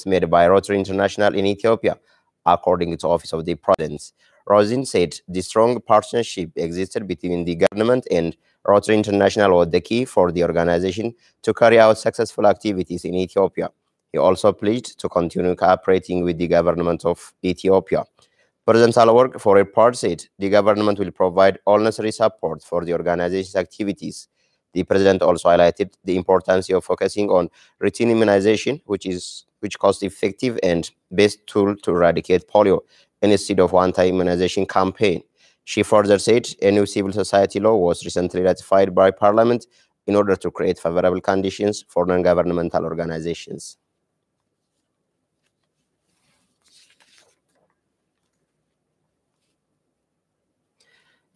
made by Rotary International in Ethiopia, according to Office of the President. Rosin said the strong partnership existed between the government and Rotary International was the key for the organization to carry out successful activities in Ethiopia. He also pledged to continue cooperating with the government of Ethiopia. President Sahlawork, for a part, said the government will provide all necessary support for the organization's activities. The president also highlighted the importance of focusing on routine immunization, which cost-effective and best tool to eradicate polio, instead of anti-immunization campaign. She further said a new civil society law was recently ratified by Parliament in order to create favorable conditions for non-governmental organizations.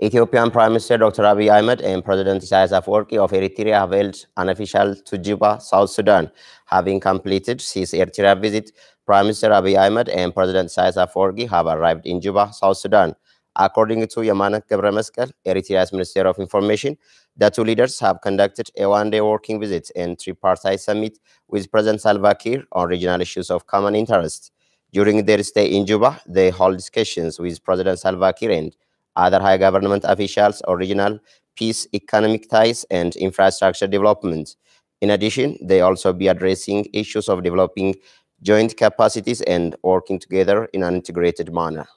Ethiopian Prime Minister Dr. Abiy Ahmed and President Isaias Afwerki of Eritrea have held an official to Juba, South Sudan. Having completed his Eritrea visit, Prime Minister Abiy Ahmed and President Isaias Afwerki have arrived in Juba, South Sudan. According to Yamana Gebremeskel, Eritrea's Minister of Information, the two leaders have conducted a one-day working visit and tripartite summit with President Salva Kiir on regional issues of common interest. During their stay in Juba, they held discussions with President Salva Kiir and other high government officials on regional peace, economic ties, and infrastructure development. In addition, they also be addressing issues of developing joint capacities and working together in an integrated manner.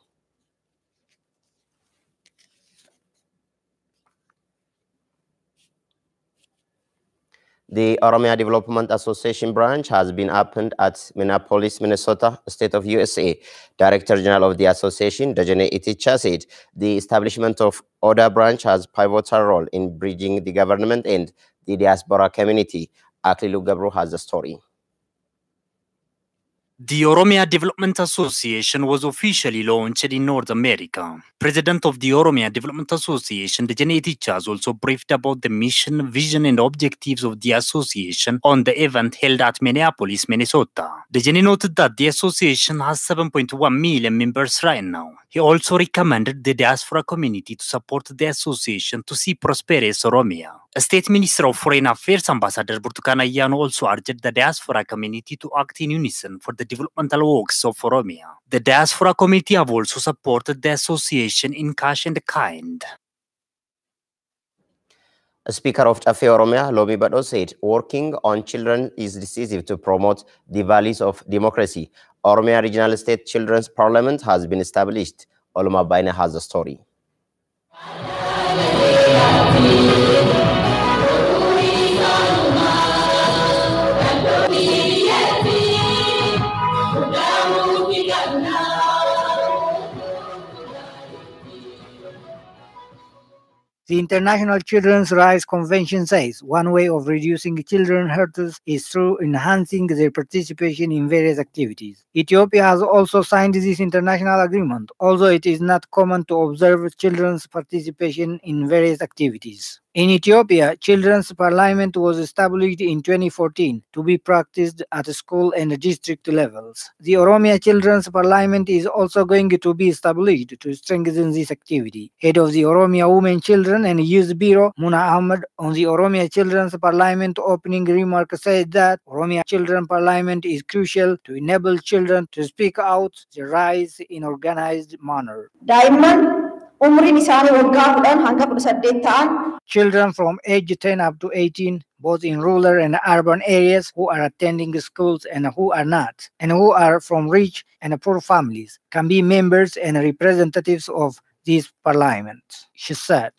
The Oromia Development Association branch has been opened at Minneapolis, Minnesota, state of USA. Director General of the association, Dajane Iticha, said the establishment of ODA branch has pivotal role in bridging the government and the diaspora community. Aklilu Gabru has the story. The Oromia Development Association was officially launched in North America. President of the Oromia Development Association, Dajane Iticha, also briefed about the mission, vision, and objectives of the association on the event held at Minneapolis, Minnesota. Dajane noted that the association has 7.1 million members right now. He also recommended the diaspora community to support the association to see prosperous Oromia. State Minister of Foreign Affairs Ambassador Burtukan Ayyaano also urged the diaspora community to act in unison for the developmental works of Oromia. The diaspora community have also supported the association in cash and kind. Speaker of Chafe Oromia, Lomi Bado, said working on children is decisive to promote the values of democracy. Oromia Regional State Children's Parliament has been established. Oluma Baine has the story. The International Children's Rights Convention says one way of reducing children hurdles is through enhancing their participation in various activities. Ethiopia has also signed this international agreement, although it is not common to observe children's participation in various activities. In Ethiopia, Children's Parliament was established in 2014 to be practiced at school and district levels. The Oromia Children's Parliament is also going to be established to strengthen this activity. Head of the Oromia Women, Children and Youth Bureau, Muna Ahmed, on the Oromia Children's Parliament opening remark said that Oromia Children's Parliament is crucial to enable children to speak out their rights in organized manner. Children from age 10 up to 18, both in rural and urban areas, who are attending schools and who are not, and who are from rich and poor families, can be members and representatives of this parliament, she said.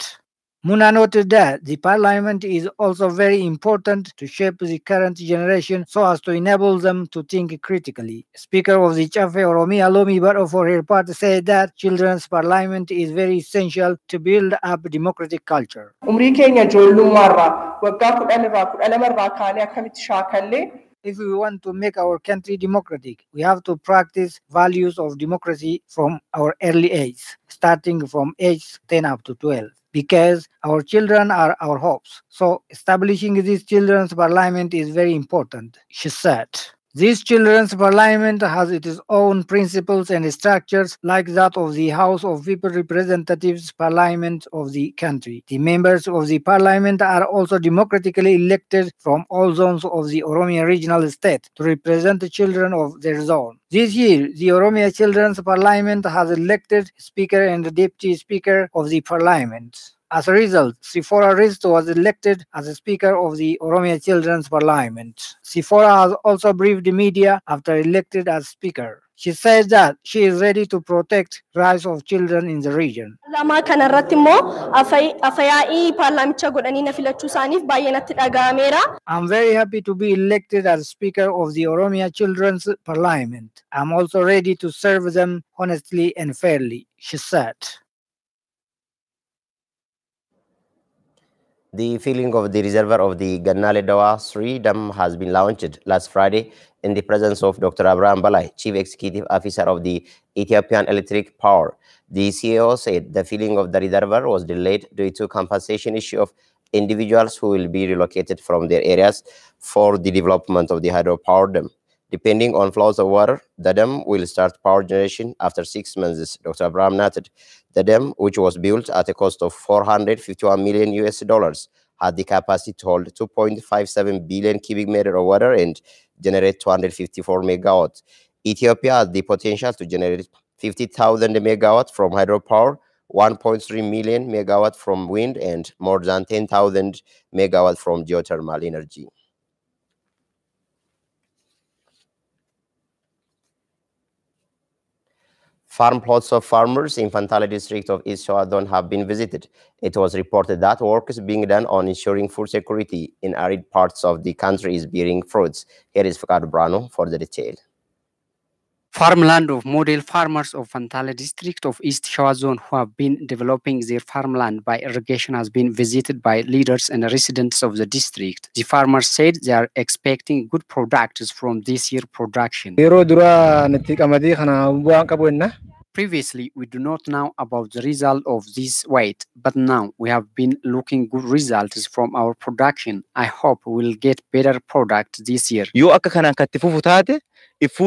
Muna noted that the parliament is also very important to shape the current generation so as to enable them to think critically. Speaker of the Chafe Oromia, Lomi Bado, for her part, said that children's parliament is very essential to build up democratic culture. If we want to make our country democratic, we have to practice values of democracy from our early age, starting from age 10 up to 12. Because our children are our hopes. So establishing this children's parliament is very important, she said. This children's parliament has its own principles and structures like that of the House of People Representatives Parliament of the country. The members of the parliament are also democratically elected from all zones of the Oromia regional state to represent the children of their zone. This year, the Oromia Children's Parliament has elected Speaker and Deputy Speaker of the Parliament. As a result, Sifora Risto was elected as the Speaker of the Oromia Children's Parliament. Sifora has also briefed the media after elected as Speaker. She said that she is ready to protect rights of children in the region. I'm very happy to be elected as Speaker of the Oromia Children's Parliament. I'm also ready to serve them honestly and fairly, she said. The filling of the reservoir of the Gannale Dawa 3 dam has been launched last Friday in the presence of Dr. Abraham Balai, Chief Executive Officer of the Ethiopian Electric Power. The CEO said the filling of the reservoir was delayed due to compensation issue of individuals who will be relocated from their areas for the development of the hydropower dam. Depending on flows of water, the dam will start power generation after 6 months, Dr. Abraham noted. The dam, which was built at a cost of $451 million US, had the capacity to hold 2.57 billion cubic meter of water and generate 254 megawatts. Ethiopia has the potential to generate 50,000 megawatts from hydropower, 1.3 million megawatts from wind, and more than 10,000 megawatts from geothermal energy. Farm plots of farmers in Fantale district of East Sudan have been visited. It was reported that work is being done on ensuring food security in arid parts of the country is bearing fruits. Here is Fakad Brano for the detail. Farmland of model farmers of Fantale district of East Shawa zone who have been developing their farmland by irrigation has been visited by leaders and residents of the district. The farmers said they are expecting good products from this year's production. Previously, we do not know about the result of this weight, but now we have been looking good results from our production. I hope we will get better products this year. If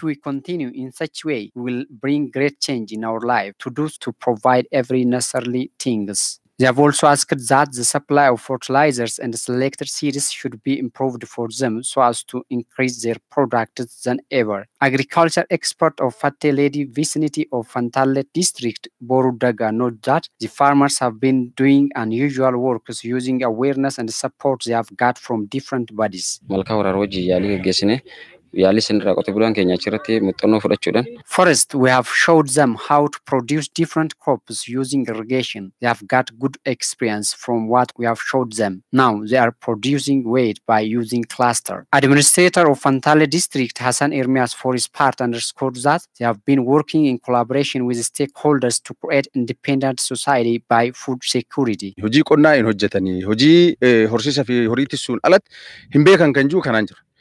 we continue in such way, we will bring great change in our life to provide every necessary things. They have also asked that the supply of fertilizers and selected seeds should be improved for them so as to increase their products than ever. Agriculture expert of Fatte Lady vicinity of Fantale district, Borudaga, noted that the farmers have been doing unusual work using awareness and support they have got from different bodies. First, we have showed them how to produce different crops using irrigation. They have got good experience from what we have showed them. Now they are producing wheat by using cluster. Administrator of Fantale district, Hassan Irmias, for his part underscored that they have been working in collaboration with stakeholders to create independent society by food security.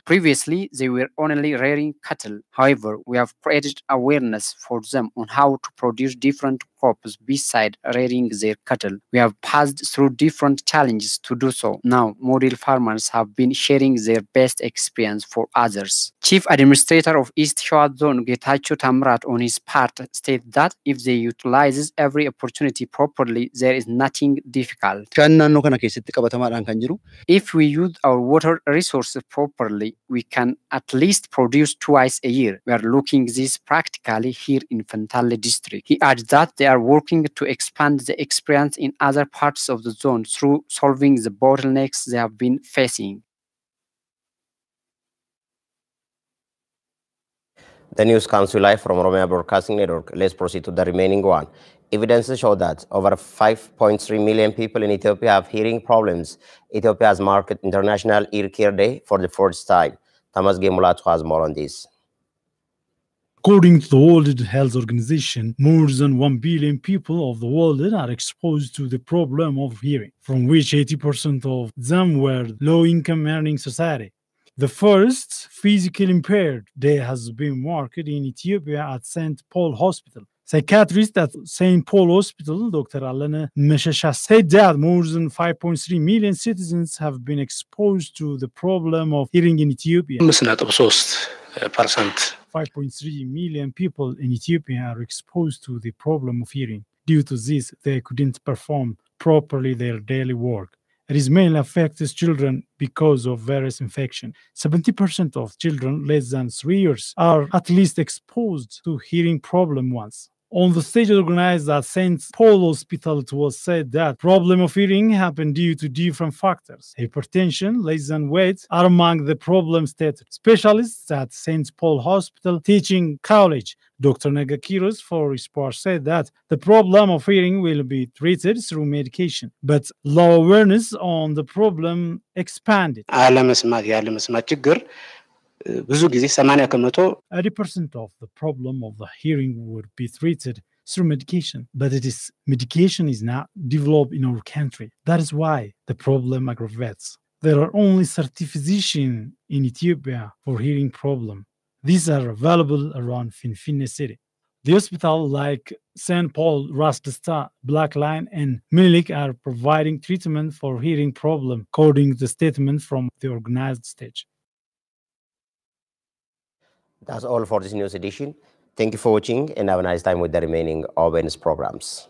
Previously, they were only rearing cattle. However, we have created awareness for them on how to produce different crops beside rearing their cattle. We have passed through different challenges to do so. Now, model farmers have been sharing their best experience for others. Chief Administrator of East Shawa Zone, Getachew Tamrat, on his part, stated that if they utilize every opportunity properly, there is nothing difficult. If we use our water resources properly, we can at least produce twice a year. We are looking this practically here in Fantale district. He adds that they are working to expand the experience in other parts of the zone through solving the bottlenecks they have been facing. The news comes to life from Oromia Broadcasting Network. Let's proceed to the remaining one. Evidence show that over 5.3 million people in Ethiopia have hearing problems. Ethiopia has marked International Ear Care Day for the first time. Thomas Gemulatu has more on this. According to the World Health Organization, more than 1 billion people of the world are exposed to the problem of hearing, from which 80% of them were low-income earning society. The first physically impaired day has been marked in Ethiopia at St. Paul Hospital. Psychiatrist at St. Paul Hospital, Dr. Alana Meshesha, said that more than 5.3 million citizens have been exposed to the problem of hearing in Ethiopia. 5.3 million people in Ethiopia are exposed to the problem of hearing. Due to this, they couldn't perform properly their daily work. It mainly affects children because of various infections. 70% of children less than 3 years are at least exposed to hearing problem once. On the stage organized at St. Paul Hospital, it was said that problem of hearing happened due to different factors. Hypertension, less than weight are among the problem stated. Specialists at St. Paul Hospital Teaching College, Dr. Negakiros, for his part, said that the problem of hearing will be treated through medication, but low awareness on the problem expanded. 80% of the problem of the hearing would be treated through medication, but medication is not developed in our country. That is why the problem aggravates. There are only 30 physicians in Ethiopia for hearing problem. These are available around Finfinne city. The hospital like St. Paul, Ras Desta, Black Line, and Minilik are providing treatment for hearing problem, according to the statement from the organized stage. That's all for this news edition. Thank you for watching and have a nice time with the remaining OBN's programs.